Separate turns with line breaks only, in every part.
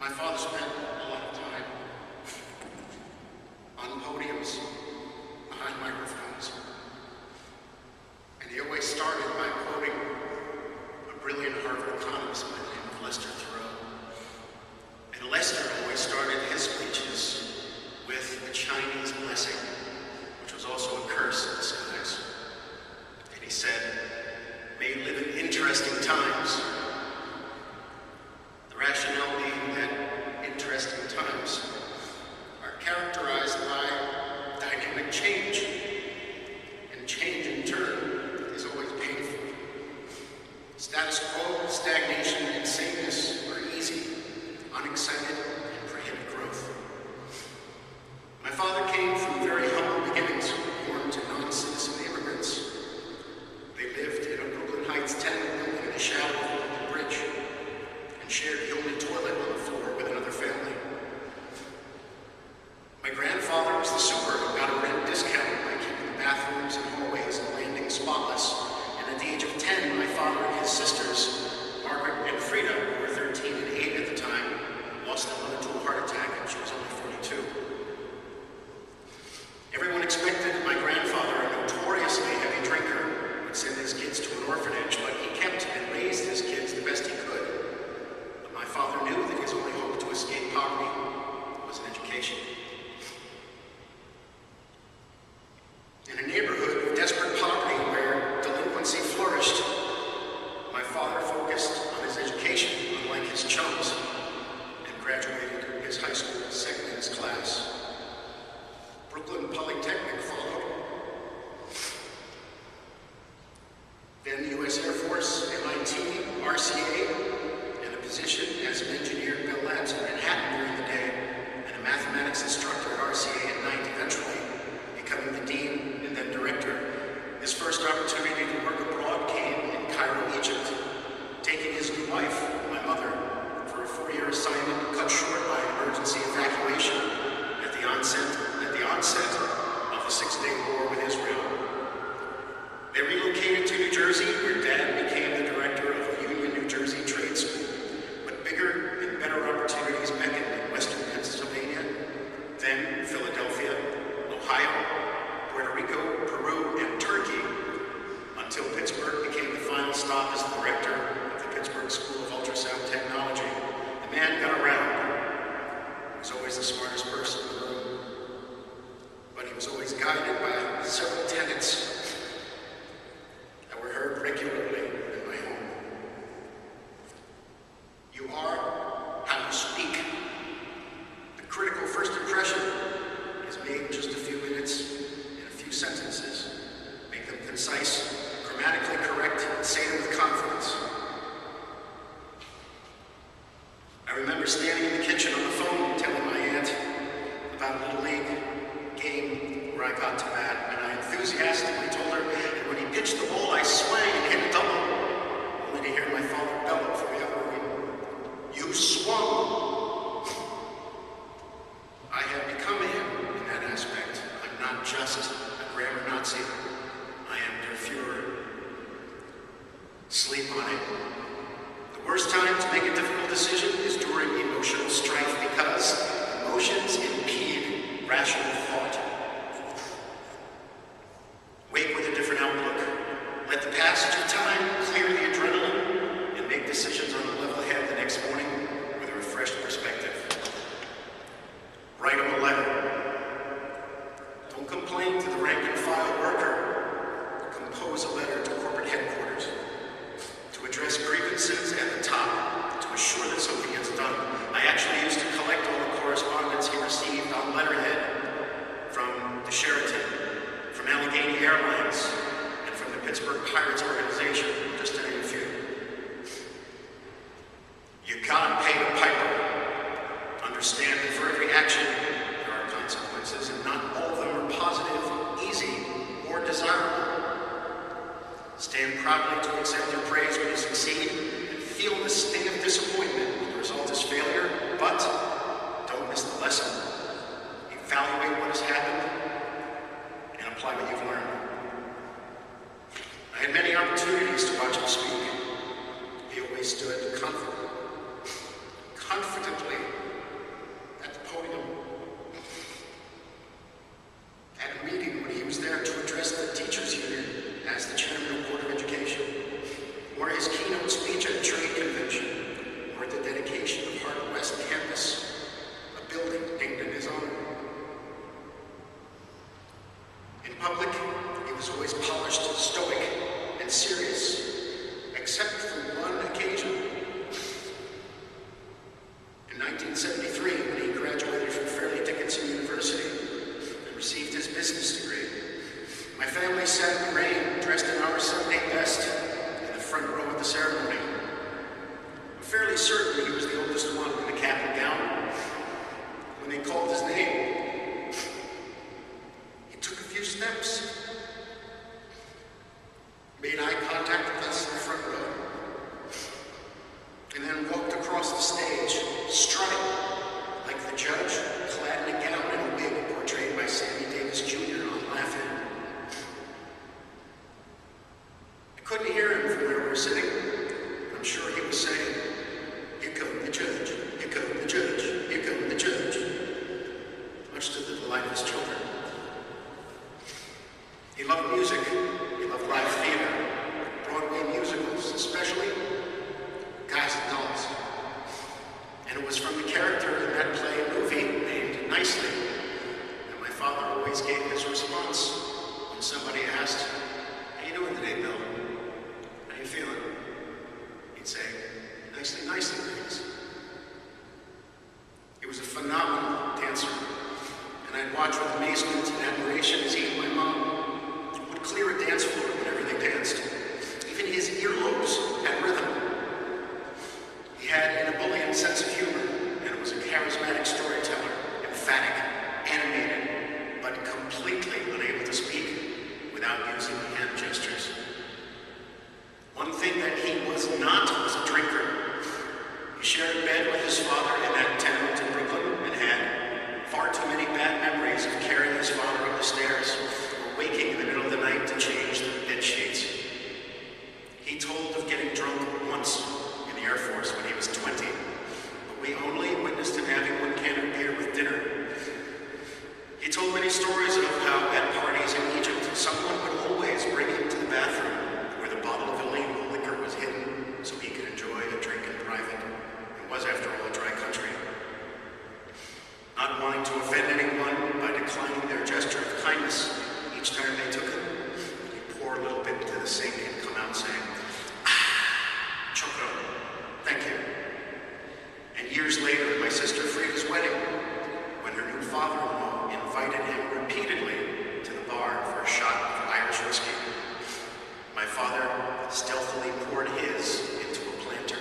My father spent a lot of time on podiums, behind microphones, and he always started by quoting a brilliant Harvard economist by the name of Lester Thurow. And Lester always started his speeches with a Chinese blessing, which was also a curse in disguise. And he said, "May you live in interesting times." The rationale being that interesting times are characterized by dynamic change, and change in turn is always painful. Status quo, stagnation, and sameness are easy, unexcited, and prohibit growth. My father came from very humble beginnings, born to non-citizen immigrants. They lived in a Brooklyn Heights tenement building in the shadow of a local bridge, and shared the only toilet on the floor with another family. My grandfather was the super who got a rent discount by keeping the bathrooms and hallways and landings spotless. And at the age of 10, my father and his sisters, Margaret and Frida, who were 13 and 8 at the time, lost their mother to a heart attack, and she was only 42. Everyone expected my grandfather, a notoriously heavy drinker, would send his kids to an orphanage, but he kept and raised his kids the best he could. But my father knew that his only hope to escape poverty was an education. In a neighborhood of desperate poverty where delinquency flourished, my father focused on his education, unlike his chums, and graduated his high school second in his class. Brooklyn Polytechnic followed. Then the U.S. Air Force, MIT, RCA, and a position as an engineer at Bell Labs in Manhattan during the day, and a mathematics instructor at RCA at night, eventually becoming the dean and then director. His first opportunity to work abroad came in Cairo, Egypt, taking his new wife, my mother, for a 4-year assignment cut short by an emergency evacuation at the onset of the Six-Day War with Israel. They relocated to New Jersey, where Dad became the director of Union, New Jersey Trade School. But bigger and better opportunities beckoned in Western Pennsylvania, then Philadelphia, Ohio, Puerto Rico, Peru, and Turkey, until Pittsburgh became the final stop as the director of the Pittsburgh School of Ultrasound Technology. The man got around. He was always the smartest person in the room, but he was always guided by several tenets that were heard regularly in my home. You are how you speak. The critical first impression is made in just a few minutes, in a few sentences. Make them concise, grammatically correct, and say them with confidence. I remember standing in the kitchen on the phone telling my aunt about a Little League game where I got to bat, and I enthusiastically told her that when he pitched the ball, I swang and hit a double, only to hear my father bellow from the other room, "You swung!" I have become him in that aspect. I'm not just a grammar Nazi. I am der Fuhrer. Sleep on it. The worst time to make a difficult decision is during emotional strife, because emotions impede rational thought. Wake with a different outlook. Let the passage of time clear the adrenaline, and make decisions on a level head the next morning with a refreshed perspective. Write him a letter. Don't complain to the rank and file worker. Compose a letter to corporate headquarters to address grievances at the top, to assure that something gets done. I actually used to collect all the correspondence he received on letterhead from the Sheraton, from Allegheny Airlines, and from the Pittsburgh Pirates organization, just to name a few. You gotta pay the piper. Understand that for every action, there are consequences, and not all of them are positive, easy, or desirable. Stand proudly to accept your praise when you succeed, and feel the sting of disappointment when the result is failure, but don't miss the lesson. Evaluate what has happened, and apply what you've learned. I had many opportunities to watch him speak. He always stood confident, confidently at the podium at a meeting when he was there to address the teachers union as the chairman of Board of Education, or his keynote speech at a trade convention, or at the dedication of Hart West Campus, a building named in his honor. In public, he was always polished, stoic, and serious, except for one occasion. In 1973, when he graduated from Fairleigh Dickinson University and received his business degree, my family sat in the rain, dressed in our Sunday best, in the front row of the ceremony. I'm fairly certain he was the oldest one in the cap and gown. When they called his name, he took a few steps, made eye contact with us in the front row, and then walked across the stage, strutting like the judge, clad in a gown and a wig portrayed by Sammy Davis Jr. on Laugh-In. I couldn't hear him from where we were sitting. I'm sure he was saying, "Here come the judge, here come the judge, here come the judge," much to the delight of his children. He loved music. He loved live theater, Broadway musicals, especially Guys and Dolls. And it was from the character in that play and movie named Nicely that my father always gave his response when somebody asked, "How you doing today, Bill? How you feeling?" He'd say, "Nicely, nicely, please." He was a phenomenal dancer, and I'd watch with amazement and admiration as he and my mom would clear a dance floor whenever they danced. Even his earlobes had rhythm. He had an ebullient sense of humor, and was a charismatic storyteller, emphatic, animated, but completely unable to speak without using hand gestures. One thing that he was not was a drinker. He shared a bed with his father in that tenement in Brooklyn and had far too many bad memories of carrying his father up the stairs or waking in the middle of the night to change the bed sheets. He told of getting drunk once in the Air Force when he was 20, but we only witnessed him having one can of beer with dinner. He told many stories of how at parties in Egypt, someone would always bring him to the bathroom where the bottle of illegal liquor was hidden so he could enjoy a drink in private. It was, after all, a dry country. Not wanting to offend anyone by declining their gesture of kindness each time they took him, he'd pour a little bit into the sink and come out saying, "Chokro, thank you." And years later, at my sister Frida's wedding, when her new father-in-law invited him repeatedly to the bar for a shot of Irish whiskey, my father stealthily poured his into a planter.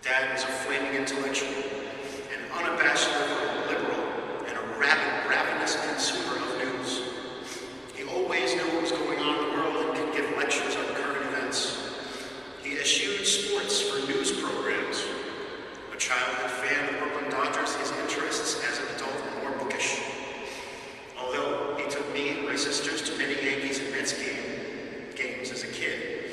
Dad was a flaming intellectual, an unabashed liberal, and a ravenous consumer of news. He always knew what was going on in the world and could give lectures on current events. He eschewed sports for news programs. A childhood fan of the Brooklyn Dodgers, his interests as an adult were more bookish. Although he took me and my sisters to many Yankees and Mets games as a kid,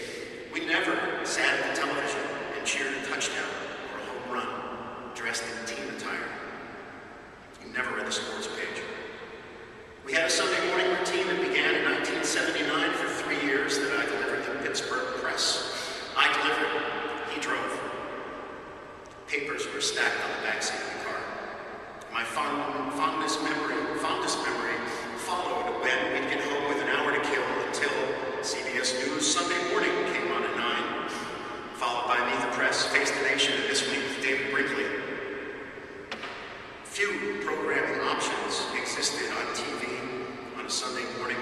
we never sat at the television and cheered a touchdown or a home run dressed in team attire. He never read the sports page. We had a Sunday morning routine that began in 1979 for 3 years that I delivered the Pittsburgh Press. I delivered, he drove. Papers were stacked on the backseat of the car. My fondest memory followed when we'd get home with an hour to kill until CBS News Sunday Morning came on at 9, followed by Meet the Press, Face the Nation, and This Week with David Brinkley. Few programming options existed on TV on a Sunday morning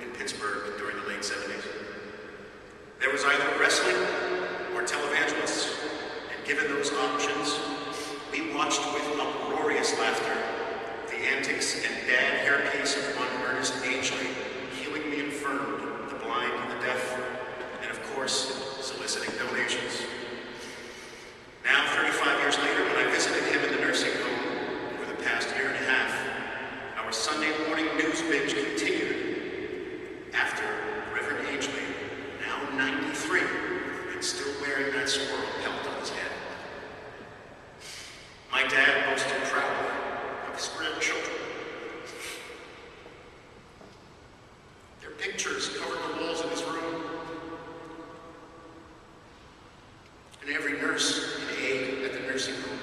in Pittsburgh during the late 70s. There was either wrestling or televangelists, and given those options, we watched with uproarious laughter the antics and bad hairpiece of one Ernest Angley, healing the infirmed, the blind and the deaf, and of course, soliciting donations. Now, 35 years later, when I visited him in the nursing home over the past year and a half, our Sunday morning news binge continued after Reverend Angley, now 93, and still wearing that squirrel pelt on his head. and every nurse and aide at the nursing home